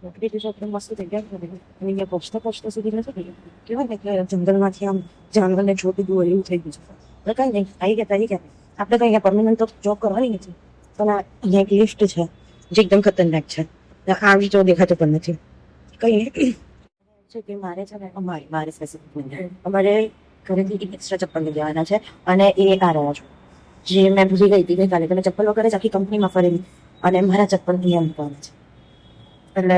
નોકરી એકદમ મસ્ત તૈયાર કરે અને અહીંયા પહોંચતા પહોંચતા સુધી નથી કેવાય ને કે જંગલમાંથી આમ જાનવરને જોતી દઉં એવું થઈ ગયું છે. એટલે કઈ નહીં, આવી ગયા આપણે કઈ અહીંયા પરમેનન્ટ તો જોબ કરવાની નથી, પણ અહીંયા એક લિફ્ટ છે જે એકદમ ખતરનાક છે. આવી તો દેખાતું પણ નથી. કઈ નહીં છે કે મારે છે ને મારે સ્પેસિફિક અમારે ઘરેથી એક એક્સ્ટ્રા ચપ્પલ લઈ જવાના છે અને એ આ રહ્યા છો જે મેં ભૂલી ગઈ હતી ગઈકાલે. તમે ચપ્પલ વગર જ આખી કંપનીમાં ફરેલી અને મારા ચપ્પલ અહીંયા મૂકવાના છે. એટલે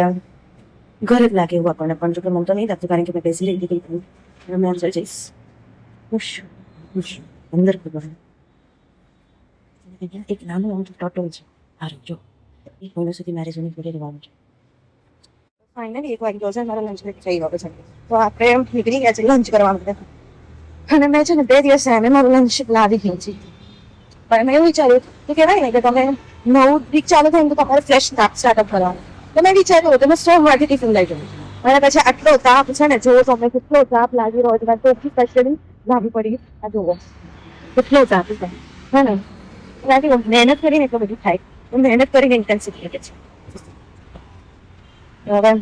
ઘરે જ લાગે એવું આપણને, પણ જો કે મને તો નહીં લાગતું કારણ કે મેં બેસી રહી હતી ગઈ. મેં અંદર જઈશ અંદર અહીંયા એક નાનું આમ ટોટલ છે. સારું જો એક મહિના સુધી મારે જૂની ફરી રહેવાનું છે. ફાઇનલી એક વાગી ગયો છે, મારો લંચ બ્રેક થઈ ગયો છે, તો આપણે નીકળી ગયા છે લંચ કરવા માટે. અને મેં છે ને 2 દિવસ મેં મારું લંચ લાવી ગઈ છે, પણ મેં એવું વિચાર્યું કે કહેવાય ને કે તમે નવું વીક ચાલુ થાય ને તો તમારે ફ્રેશ સ્ટાર્ટઅપ કરવાનું. તો મેં વિચાર્યું તમે સોમવારથી ટિફિન લઈ જવું. અને પછી આટલો તાપ છે ને, જો તમને કેટલો તાપ લાગી રહ્યો તમારે ટોપી સ્પેશિયલી લાવવી પડી. આ જુઓ કેટલો તાપ છે હે ને, મહેનત કરીને એટલું બધું થાય, મહેનત કરીને ઇન્ટેન્સિવ લાગે છે. હવે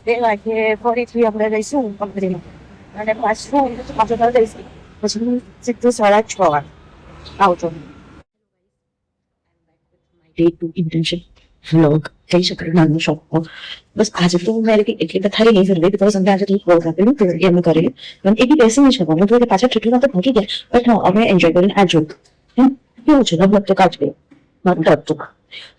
2 વાગે ફરીથી આપણે જઈશું કંપનીમાં અને પાછું જઈશું પછી સીધું 6:30 વાગે આવજો. ડે 2 ઇન્ટર્નશિપ વ્લોગ કહી શકાય નાનો શોખ. બસ આજે તો મેં એટલી કથારી નહીં ફરવી બિકોઝ અમે આજે થોડું વર્ક આપેલું એમ કરેલું પણ એ બી બેસી નહીં શકવાનું તો પાછા છૂટું તો પહોંચી ગયા. બટ હા અમે એન્જોય કરીને આ જોયું કેવું છે લગભગ તો કાચબે મારું હતું.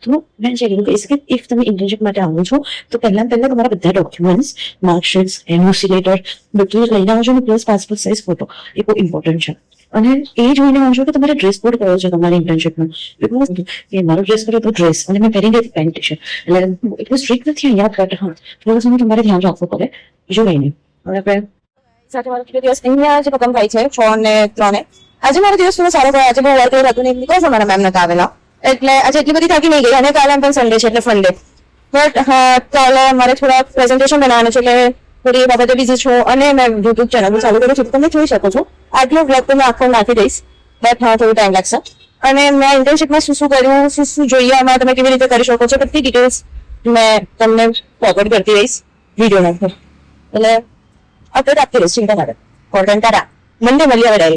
તો મેં જે કીધું કહીશ કે ઇફ તમે ઇન્ટર્નશિપ માટે આવો છો તો પહેલા તમારા બધા ડોક્યુમેન્ટ્સ, માર્કશીટ્સ, એનઓસી લેટર બધું જ લઈને આવજો ને પ્લસ પાસપોર્ટ સાઇઝ ફોટો. એ બહુ ઇમ્પોર્ટન્ટ છે. અને એ જોઈને આવજો કે તમારે ડ્રેસ કોડ કયો છે તમારી ઇન્ટર્નશિપમાં. બિકોઝ એ મારો ડ્રેસ કર્યો તો ડ્રેસ અને મેં પહેરી ગઈ પેન્ટ ટી શર્ટ, એટલે એટલું સ્ટ્રિક્ટ નથી અહીંયા, બટ હા થોડું સમય તમારે ધ્યાન રાખવું પડે બીજું કંઈ નહીં. હવે આપણે સાથે મારો બીજો દિવસ અહીંયા જે ખતમ થાય છે 6 ને 3. આજે મારો દિવસ થોડો સારો થયો. આજે બહુ વર્ક હતું નહીં બિકોઝ અમારા મેમ નતા આવેલા, એટલે આજે એટલી બધી થાકી નહીં ગઈ. અને કાલે પણ સન્ડે છે એટલે ફન ડે. બટ હા કાલે મારે થોડા પ્રેઝન્ટેશન બનાવવાનું છે એટલે થોડી એ બાબતે બીઝી છું. અને મેં યુટ્યુબ ચેનલ ચાલુ કર્યું છે, તમે જોઈ શકો છો. આજનો બ્લોગ તો મેં આખો નાખી દઈશ, બટ હા થોડું ટાઈમ લાગશે. અને મેં ઇન્ટર્નશિપમાં શું કર્યું, શું જોઈએ એમાં તમે કેવી રીતે કરી શકો છો બધી ડિટેલ્સ મેં તમને ફોરવર્ડ કરતી રહીશ વિડીયોમાં. એટલે અપડેટ આપતી રહીશ, ચિંતા ના કરો. કોન્ટેન્ટ મંડે મળીએ હવે.